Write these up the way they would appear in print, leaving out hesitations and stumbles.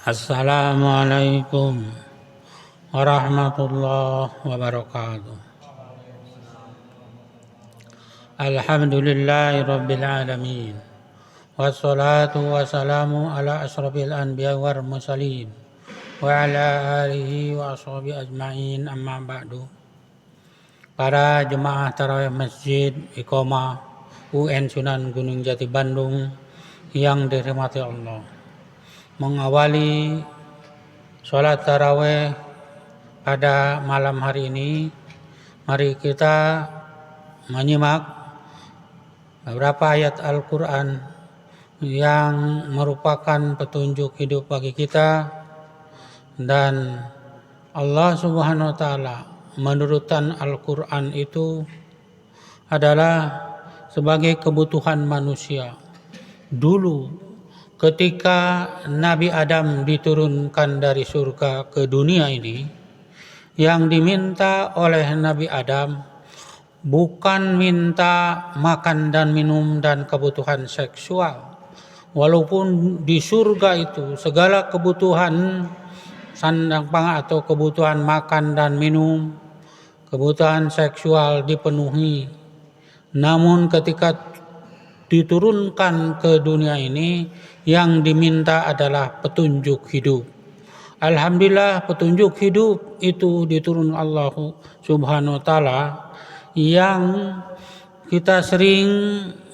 Assalamualaikum warahmatullahi wabarakatuh. Alhamdulillahi rabbil alamin. Wassalatu wassalamu ala asrafil anbiya wal mursalin wa ala alihi wa ashabihi ajma'in, amma ba'du. Para jemaah tarawih Masjid Iqamah UN Sunan Gunung Jati Bandung yang dirahmati Allah, mengawali sholat tarawih pada malam hari ini, mari kita menyimak beberapa ayat Al-Quran yang merupakan petunjuk hidup bagi kita. Dan Allah Subhanahu wa Ta'ala menurutkan Al-Quran itu adalah sebagai kebutuhan manusia. Dulu ketika Nabi Adam diturunkan dari surga ke dunia ini, yang diminta oleh Nabi Adam bukan minta makan dan minum dan kebutuhan seksual. Walaupun di surga itu segala kebutuhan sandang pangan atau kebutuhan makan dan minum, kebutuhan seksual dipenuhi, namun ketika diturunkan ke dunia ini, yang diminta adalah petunjuk hidup. Alhamdulillah, petunjuk hidup itu diturun Allah Subhanahu wa Ta'ala, yang kita sering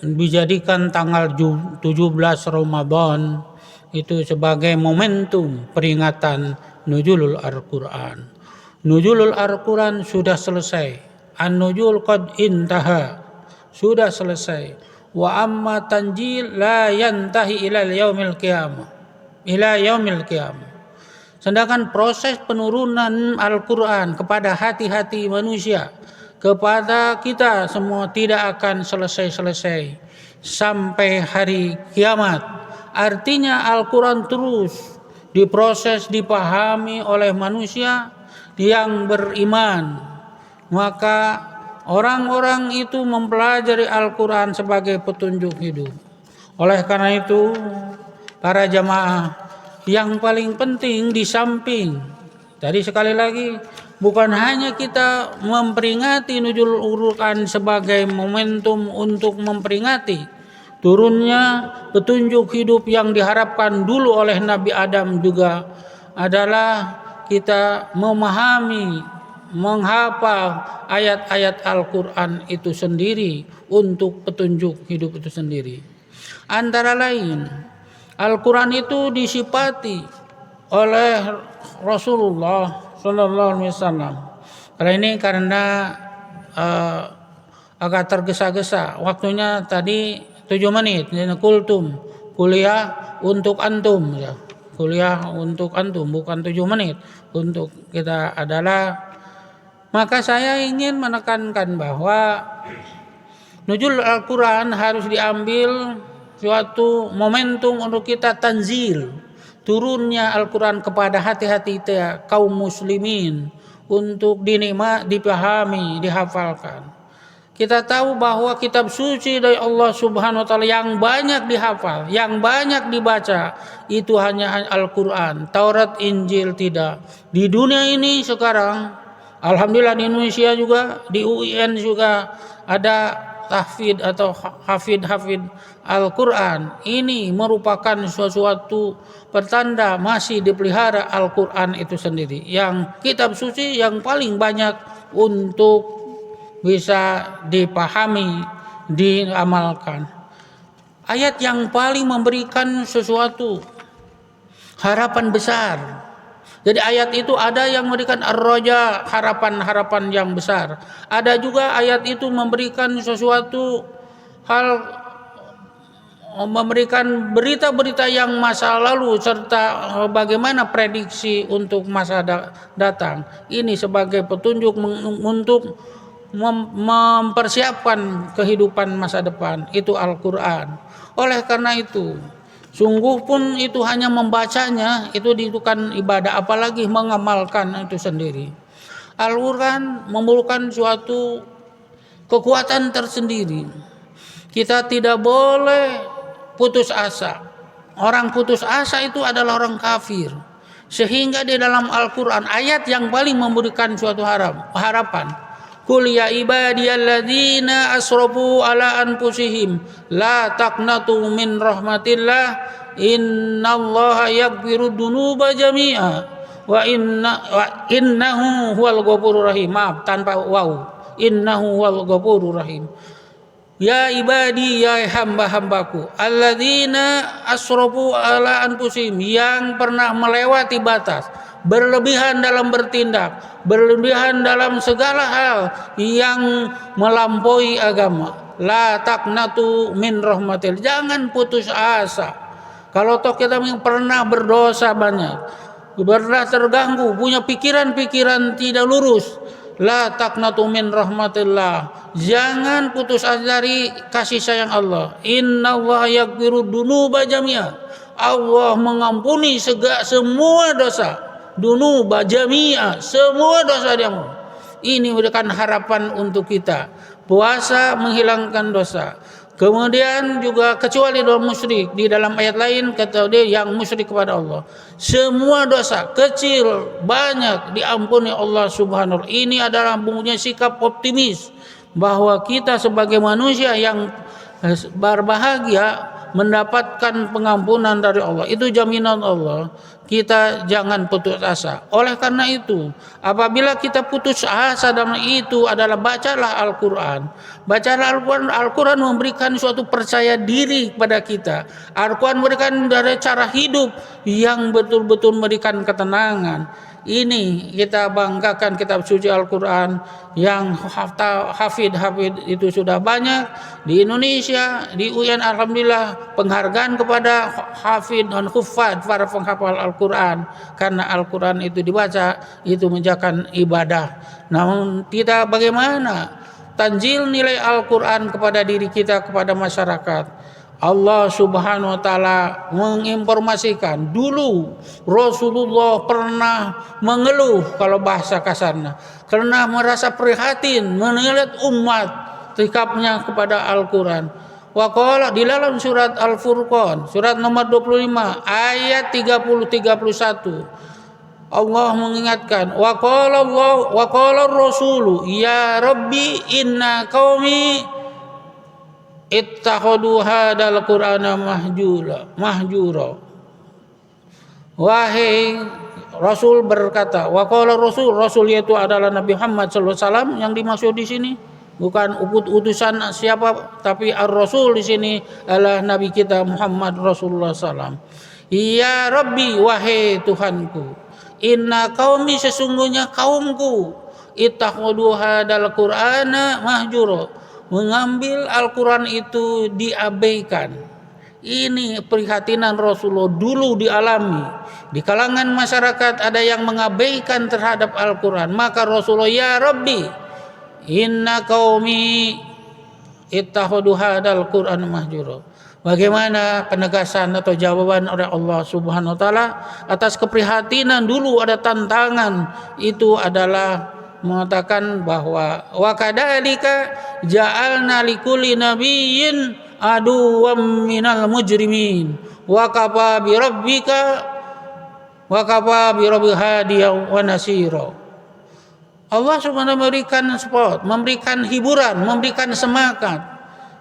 dijadikan tanggal 17 Ramadan itu sebagai momentum peringatan nuzulul Al-Quran. Nuzulul Al-Quran sudah selesai. An-nuzul qad intaha, sudah selesai. Wa amma tanjil la yantahi ila yaumil qiyamah. Sedangkan proses penurunan Al-Quran kepada hati-hati manusia, kepada kita semua, tidak akan selesai-selesai sampai hari kiamat. Artinya Al-Quran terus diproses, dipahami oleh manusia yang beriman. Maka orang-orang itu mempelajari Al-Quran sebagai petunjuk hidup. Oleh karena itu, para jamaah, yang paling penting di samping tadi, sekali lagi, bukan hanya kita memperingati nuzul Al-Quran sebagai momentum untuk memperingati turunnya petunjuk hidup yang diharapkan dulu oleh Nabi Adam, juga adalah kita memahami, menghafal ayat-ayat Al-Quran itu sendiri untuk petunjuk hidup itu sendiri. Antara lain, Al-Quran itu disifati oleh Rasulullah Sallallahu Alaihi Wasallam. Kali ini karena agak tergesa-gesa waktunya, tadi 7 menit. Kultum, kuliah untuk antum, ya. Kuliah untuk antum, bukan 7 menit untuk kita adalah. Maka saya ingin menekankan bahwa nuzul Al-Quran harus diambil suatu momentum untuk kita tanzil, turunnya Al-Quran kepada hati-hati kaum muslimin untuk dinikmati, dipahami, dihafalkan. Kita tahu bahwa kitab suci dari Allah Subhanahu wa Ta'ala yang banyak dihafal, yang banyak dibaca, itu hanya Al-Quran. Taurat, Injil tidak. Di dunia ini sekarang, alhamdulillah di Indonesia juga, di UIN juga ada tahfidz atau hafid Al-Quran. Ini merupakan sesuatu pertanda masih dipelihara Al-Quran itu sendiri, yang kitab suci yang paling banyak untuk bisa dipahami, diamalkan. Ayat yang paling memberikan sesuatu harapan besar. Jadi ayat itu ada yang memberikan ar-raja, harapan-harapan yang besar. Ada juga ayat itu memberikan sesuatu hal, memberikan berita-berita yang masa lalu serta bagaimana prediksi untuk masa datang. Ini sebagai petunjuk untuk mempersiapkan kehidupan masa depan, itu Al-Quran. Oleh karena itu, sungguh pun itu hanya membacanya itu bukan ibadah, apalagi mengamalkan itu sendiri. Al-Quran memerlukan suatu kekuatan tersendiri. Kita tidak boleh putus asa. Orang putus asa itu adalah orang kafir. Sehingga di dalam Al-Quran ayat yang paling memberikan suatu harapan. Qul ya ibadiyalladzina asrafu ala anfusihim la taqnatu min rahmatillah innallaha yaghfiru dzunuba jami'a wa innahu huwal ghafurur rahim. Maaf, tanpa waw. Innahu huwal ghafurur rahim. Ya ibadi, ya hamba-hambaku, alladzina asrafu ala anfusihim, yang pernah melewati batas, berlebihan dalam bertindak, berlebihan dalam segala hal yang melampaui agama. La taqnatu min rahmatil, jangan putus asa. Kalau toh kita pernah berdosa banyak, pernah terganggu, punya pikiran-pikiran tidak lurus, la taqnatu min rahmatillah, jangan putus asa dari kasih sayang Allah. Innallaha yaghfiru dzunuba jami'a, Allah mengampuni semua dosa. Dzunuba jami'a, semua dosa diampuni. Ini memberikan harapan untuk kita. Puasa menghilangkan dosa. Kemudian juga kecuali dosa musyrik, di dalam ayat lain kata dia yang musyrik kepada Allah, semua dosa kecil banyak diampuni Allah Subhanahu wa ta'ala. Ini adalah punya sikap optimis bahwa kita sebagai manusia yang berbahagia mendapatkan pengampunan dari Allah. Itu jaminan Allah. Kita jangan putus asa. Oleh karena itu, apabila kita putus asa dalam itu adalah bacalah Al-Quran. Bacalah Al-Quran. Al-Quran memberikan suatu percaya diri kepada kita. Al-Quran memberikan dari cara hidup yang betul-betul memberikan ketenangan. Ini kita banggakan kitab suci Al-Quran yang hafid itu sudah banyak di Indonesia, di UN. Alhamdulillah, penghargaan kepada hafid dan hufad, para penghafal Al-Quran, karena Al-Quran itu dibaca itu menjalankan ibadah. Namun kita bagaimana tanzil nilai Al-Quran kepada diri kita, kepada masyarakat. Allah Subhanahu wa ta'ala menginformasikan dulu Rasulullah pernah mengeluh, kalau bahasa kasarnya, karena merasa prihatin melihat umat sikapnya kepada Al-Quran. Waqala di dalam surat Al-Furqan, surat nomor 25 ayat 30-31, Allah mengingatkan, waqala rasulu ya rabbi inna qaumi ittakhadhu hadal qur'ana mahjura. Wahai Rasul berkata, waqala Rasul yaitu adalah Nabi Muhammad sallallahu alaihi wasallam yang dimaksud di sini bukan utusan siapa, tapi ar-rasul di sini adalah Nabi kita Muhammad Rasulullah sallam. Ya Rabbi, wahai Tuhanku, inna qaumi, sesungguhnya kaumku, ittakhadhu hadal qur'ana mahjura, mengambil Al-Quran itu diabaikan. Ini prihatinan Rasulullah dulu dialami. Di kalangan masyarakat ada yang mengabaikan terhadap Al-Quran. Maka Rasulullah, ya Rabbi, inna qaumi ittakhadhu hadal Quran mahjura. Bagaimana penegasan atau jawaban oleh Allah Subhanahu wa ta'ala atas keprihatinan dulu ada tantangan, itu adalah mengatakan bahwa wa kadzalika ja'alna likulli nabiyyin aduwwam minal mujrimin wa kafa bi rabbika hadiyan wa nasira. Allah Subhanahu memberikan support, memberikan hiburan, memberikan semangat.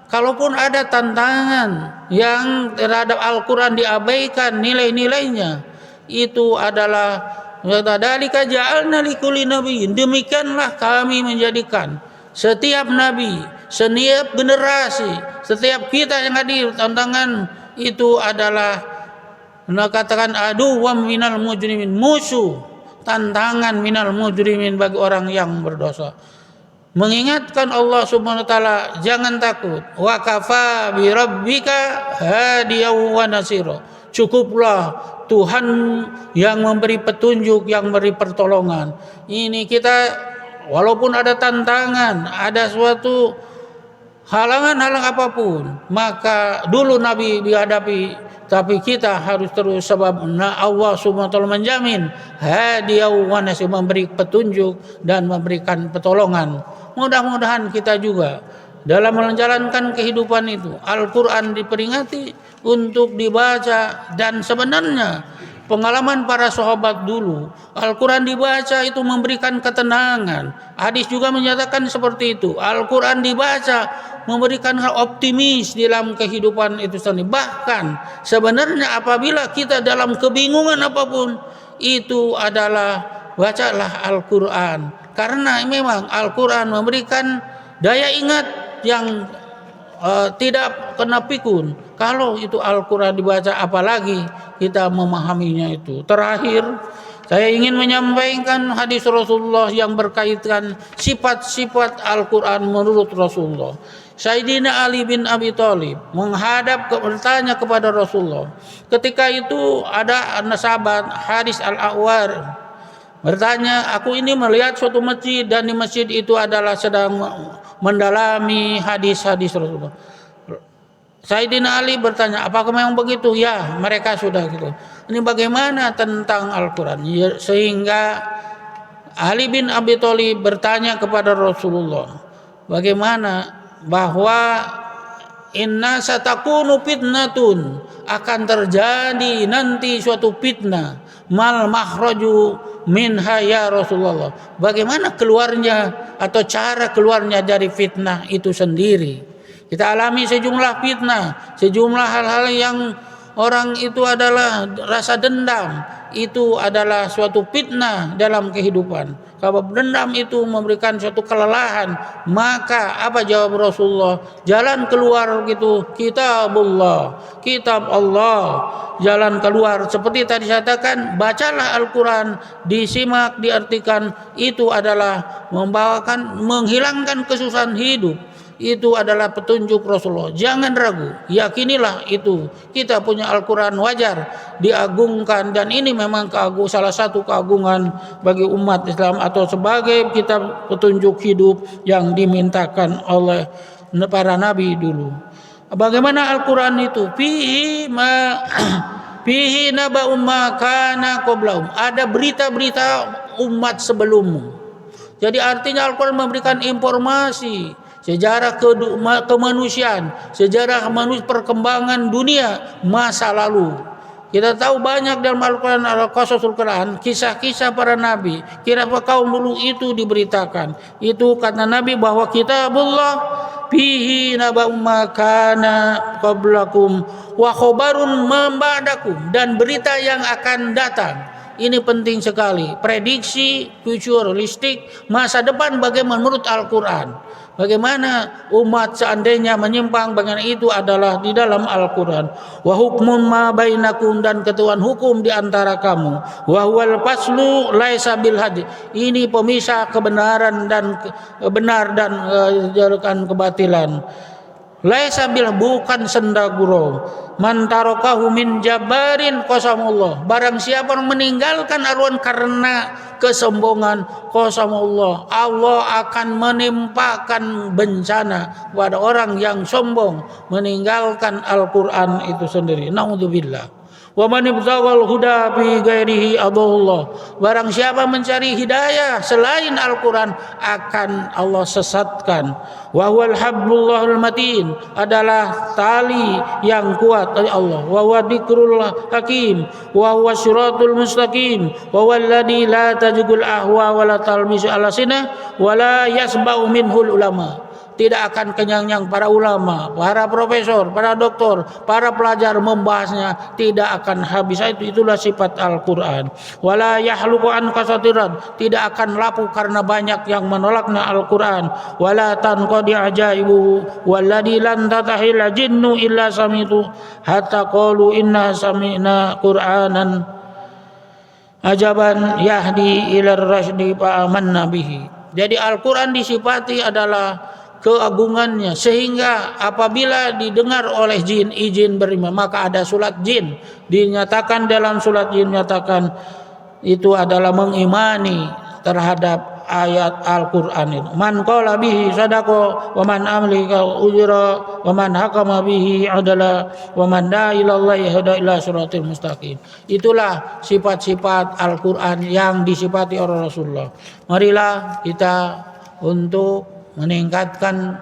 Kalaupun ada tantangan yang terhadap Al-Quran diabaikan nilai-nilainya, itu adalah dzalika ja'alna likulli nabiyyin, demikianlah kami menjadikan setiap nabi, setiap generasi, setiap kita yang hadir, tantangan itu adalah katakan aduwwam minal mujrimin, musuh, tantangan minal mujrimin bagi orang yang berdosa. Mengingatkan Allah Subhanahu wa ta'ala, jangan takut, wa kafa bi rabbika hadiyan wa nasira, cukuplah Tuhan yang memberi petunjuk, yang memberi pertolongan. Ini kita walaupun ada tantangan, ada suatu halangan-halang apapun, maka dulu Nabi dihadapi, tapi kita harus terus, sebab Allah Subhanahu wa ta'ala menjamin hadiyan wa nasir, memberi petunjuk dan memberikan pertolongan. Mudah-mudahan kita juga dalam menjalankan kehidupan itu. Al-Quran diperingati untuk dibaca, dan sebenarnya pengalaman para sahabat dulu, Al-Quran dibaca itu memberikan ketenangan. Hadis juga menyatakan seperti itu. Al-Quran dibaca memberikan hal optimis dalam kehidupan itu sendiri. Bahkan sebenarnya apabila kita dalam kebingungan apapun, itu adalah bacalah Al-Quran. Karena memang Al-Quran memberikan daya ingat yang tidak kena pikun. Kalau itu Al-Quran dibaca, apalagi kita memahaminya itu. Terakhir, saya ingin menyampaikan hadis Rasulullah yang berkaitan sifat-sifat Al-Quran menurut Rasulullah. Sayyidina Ali bin Abi Thalib menghadap bertanya kepada Rasulullah. Ketika itu ada sahabat Haris Al-A'war bertanya, aku ini melihat suatu masjid, dan di masjid itu adalah sedang mendalami hadis-hadis Rasulullah. Sayyidina Ali bertanya, apakah memang begitu? Ya, mereka sudah gitu. Ini bagaimana tentang Al-Quran? Sehingga Ali bin Abi Thalib bertanya kepada Rasulullah, bagaimana bahwa inna satakunu fitnatun, akan terjadi nanti suatu fitnah, mal makhraju minha ya Rasulullah. Bagaimana keluarnya atau cara keluarnya dari fitnah itu sendiri? Kita alami sejumlah fitnah, sejumlah hal-hal yang orang itu adalah rasa dendam, itu adalah suatu fitnah dalam kehidupan. Kalau dendam itu memberikan suatu kelelahan, maka apa jawab Rasulullah? Jalan keluar gitu, kitabullah, kitab Allah. Jalan keluar seperti tadi saya katakan, bacalah Al-Quran, disimak, diartikan, itu adalah membawakan, menghilangkan kesusahan hidup. Itu adalah petunjuk Rasulullah. Jangan ragu, yakinilah itu. Kita punya Al-Quran, wajar diagungkan, dan ini memang salah satu keagungan bagi umat Islam, atau sebagai kitab petunjuk hidup yang dimintakan oleh para nabi dulu. Bagaimana Al-Quran itu? Fihi naba'um ma kana qablahum. Ada berita-berita umat sebelummu. Jadi artinya Al-Quran memberikan informasi sejarah kemanusiaan, sejarah perkembangan dunia masa lalu. Kita tahu banyak dalam Al-Quran, Al-Qasasul Quran, kisah-kisah para nabi, kira-kira kaum dulu itu diberitakan. Itu kata Nabi bahwa kitabullah fihi naba'um ma kana qablakum wa khabarun ma ba'dakum, dan berita yang akan datang. Ini penting sekali. Prediksi futuristik masa depan bagaimana menurut Al-Quran. Bagaimana umat seandainya menyimpang, bagaimana itu adalah di dalam Al-Quran. Wa hukmun ma bainakum, dan ketentuan hukum di antara kamu. Wa huwal faslu laisa bil hadi. Ini pemisah kebenaran dan benar dan kebatilan. Laisa bil, bukan senda gurau. Man tarakahu min jabarin qasamullah. Barang siapa yang meninggalkan Al-Quran karena kesombongan, qasamullah, Allah akan menimpakan bencana pada orang yang sombong meninggalkan Al-Quran itu sendiri. Naudzubillah. Wa man ibtaghal huda fi ghairihi adallah. Barang siapa mencari hidayah selain Al-Quran, akan Allah sesatkan. Wa huwal hablullahul matin, adalah tali yang kuat dari Allah. Wa huwa dzikrul hakim, wa huwa siratul mustaqim, wa walladzi la tajugul ahwa wa la talmisu alasina wa la yasba'u minhul ulama. Tidak akan kenyang para ulama, para profesor, para doktor, para pelajar membahasnya, tidak akan habis. Itulah sifat Al-Quran. Wala yahluqu an kasatiran, tidak akan lapuk karena banyak yang menolaknya Al-Quran. Wala tanqadi ajaibu walladzi lan tatahil jinnu illa samitu hatta qalu inna sami'na qur'anan ajaban yahdi ilar rasydi fa amanna bihi. Jadi Al-Quran disifati adalah keagungannya, sehingga apabila didengar oleh jin, izin beriman, maka ada sulat jin. Dinyatakan dalam sulat jin, nyatakan itu adalah mengimani terhadap ayat Al-Quran itu. Man qala bihi sadaqa wa man amlika ujra wa man hakama bihi adala wa man da'a ila Allahi hada ila siratil mustaqim. Itulah sifat-sifat Al-Quran yang disifati oleh Rasulullah. Marilah kita untuk meningkatkan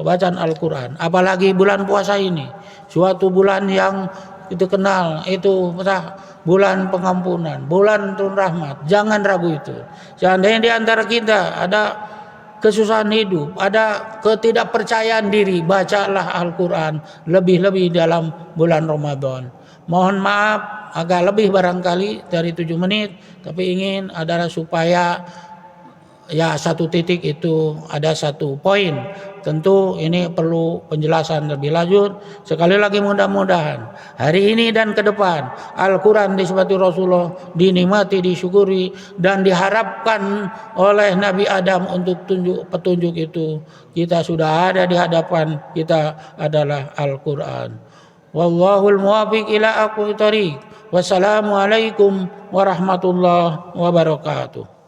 bacaan Al-Quran. Apalagi bulan puasa ini, suatu bulan yang itu kenal, itu bulan pengampunan, bulan turun rahmat. Jangan ragu itu. Seandainya di antara kita ada kesusahan hidup, ada ketidakpercayaan diri, bacalah Al-Quran lebih-lebih dalam bulan Ramadan. Mohon maaf agak lebih barangkali dari 7 menit, tapi ingin adalah supaya ya satu titik itu ada satu poin. Tentu ini perlu penjelasan lebih lanjut. Sekali lagi mudah-mudahan hari ini dan ke depan Al-Quran disifati Rasulullah, dinikmati, disyukuri, dan diharapkan oleh Nabi Adam untuk petunjuk itu. Kita sudah ada di hadapan kita adalah Al-Quran. Wallahul muwaffiq ila aqwamit thoriq. Wassalamualaikum warahmatullahi wabarakatuh.